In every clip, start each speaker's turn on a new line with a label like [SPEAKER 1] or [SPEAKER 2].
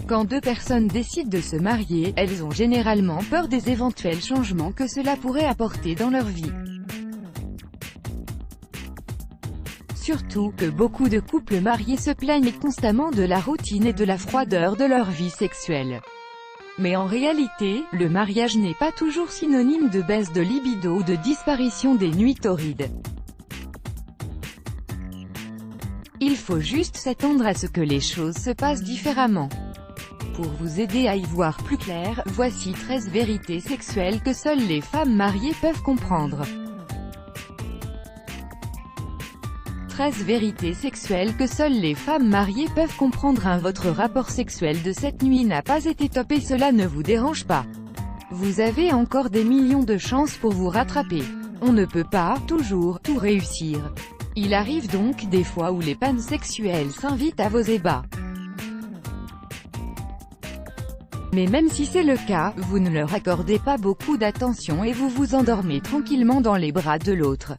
[SPEAKER 1] Quand deux personnes décident de se marier, elles ont généralement peur des éventuels changements que cela pourrait apporter dans leur vie. Surtout que beaucoup de couples mariés se plaignent constamment de la routine et de la froideur de leur vie sexuelle. Mais en réalité, le mariage n'est pas toujours synonyme de baisse de libido ou de disparition des nuits torrides. Il faut juste s'attendre à ce que les choses se passent différemment. Pour vous aider à y voir plus clair, voici 13 vérités sexuelles que seules les femmes mariées peuvent comprendre. 13 vérités sexuelles que seules les femmes mariées peuvent comprendre. Votre rapport sexuel de cette nuit n'a pas été top et cela ne vous dérange pas. Vous avez encore des millions de chances pour vous rattraper. On ne peut pas, toujours, tout réussir. Il arrive donc des fois où les pannes sexuelles s'invitent à vos ébats. Mais même si c'est le cas, vous ne leur accordez pas beaucoup d'attention et vous vous endormez tranquillement dans les bras de l'autre.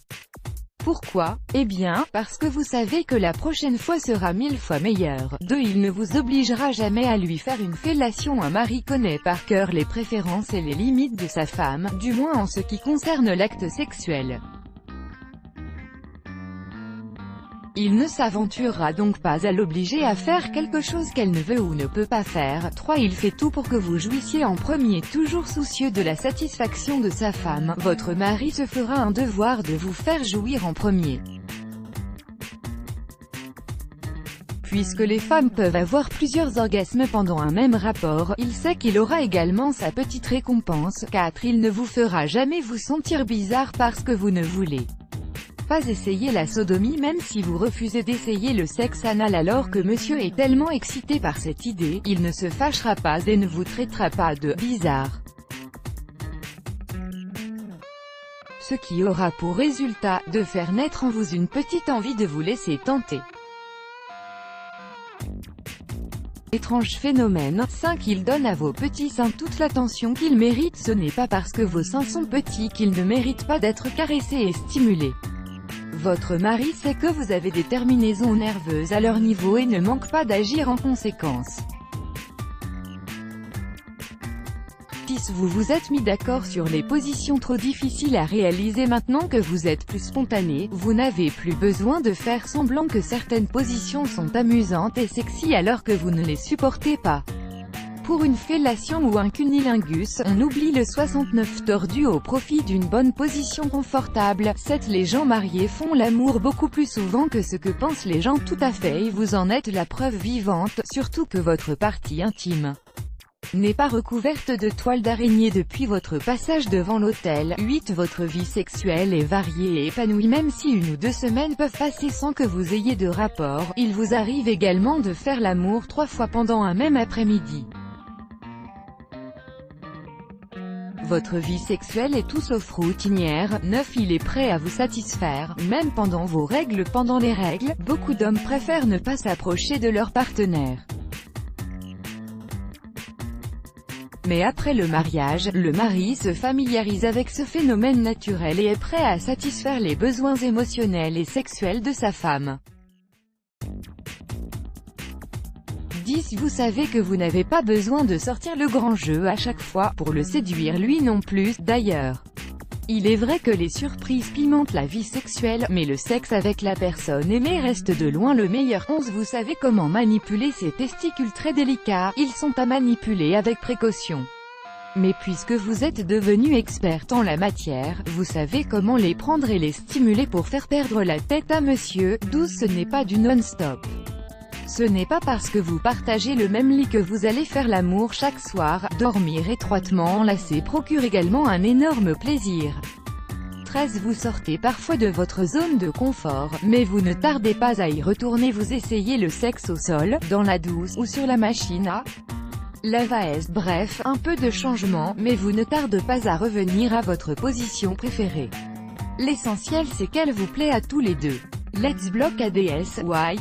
[SPEAKER 1] Pourquoi? Eh bien, parce que vous savez que la prochaine fois sera 1000 fois meilleure. 2. Il ne vous obligera jamais à lui faire une fellation. Un mari connaît par cœur les préférences et les limites de sa femme, du moins en ce qui concerne l'acte sexuel. Il ne s'aventurera donc pas à l'obliger à faire quelque chose qu'elle ne veut ou ne peut pas faire. 3. Il fait tout pour que vous jouissiez en premier. Toujours soucieux de la satisfaction de sa femme, votre mari se fera un devoir de vous faire jouir en premier. Puisque les femmes peuvent avoir plusieurs orgasmes pendant un même rapport, il sait qu'il aura également sa petite récompense. 4. Il ne vous fera jamais vous sentir bizarre parce que vous ne voulez pas essayer la sodomie. Même si vous refusez d'essayer le sexe anal alors que monsieur est tellement excité par cette idée, il ne se fâchera pas et ne vous traitera pas de « bizarre ». Ce qui aura pour résultat, de faire naître en vous une petite envie de vous laisser tenter. Étrange phénomène. 5. Il donne à vos petits seins toute l'attention qu'ils méritent. Ce n'est pas parce que vos seins sont petits qu'ils ne méritent pas d'être caressés et stimulés. Votre mari sait que vous avez des terminaisons nerveuses à leur niveau et ne manque pas d'agir en conséquence. 6. Vous vous êtes mis d'accord sur les positions trop difficiles à réaliser. Maintenant que vous êtes plus spontané, vous n'avez plus besoin de faire semblant que certaines positions sont amusantes et sexy alors que vous ne les supportez pas. Pour une fellation ou un cunnilingus, on oublie le 69 tordu au profit d'une bonne position confortable. 7. Les gens mariés font l'amour beaucoup plus souvent que ce que pensent les gens. Tout à fait, et vous en êtes la preuve vivante, surtout que votre partie intime n'est pas recouverte de toile d'araignée depuis votre passage devant l'autel. 8. Votre vie sexuelle est variée et épanouie. Même si 1 ou 2 semaines peuvent passer sans que vous ayez de rapport, il vous arrive également de faire l'amour 3 fois pendant un même après-midi. Votre vie sexuelle est tout sauf routinière. 9. Il est prêt à vous satisfaire, même pendant vos règles. Pendant les règles, beaucoup d'hommes préfèrent ne pas s'approcher de leur partenaire. Mais après le mariage, le mari se familiarise avec ce phénomène naturel et est prêt à satisfaire les besoins émotionnels et sexuels de sa femme. 10. Vous savez que vous n'avez pas besoin de sortir le grand jeu à chaque fois, pour le séduire lui non plus, d'ailleurs. Il est vrai que les surprises pimentent la vie sexuelle, mais le sexe avec la personne aimée reste de loin le meilleur. 11. Vous savez comment manipuler ces testicules très délicats, ils sont à manipuler avec précaution. Mais puisque vous êtes devenu experte en la matière, vous savez comment les prendre et les stimuler pour faire perdre la tête à monsieur. 12. Ce n'est pas du non-stop. Ce n'est pas parce que vous partagez le même lit que vous allez faire l'amour chaque soir. Dormir étroitement enlacé procure également un énorme plaisir. 13. Vous sortez parfois de votre zone de confort, mais vous ne tardez pas à y retourner. Vous essayez le sexe au sol, dans la douche, ou sur la machine à laver. Bref, un peu de changement, mais vous ne tardez pas à revenir à votre position préférée. L'essentiel c'est qu'elle vous plaît à tous les deux. Let's block ADS, why?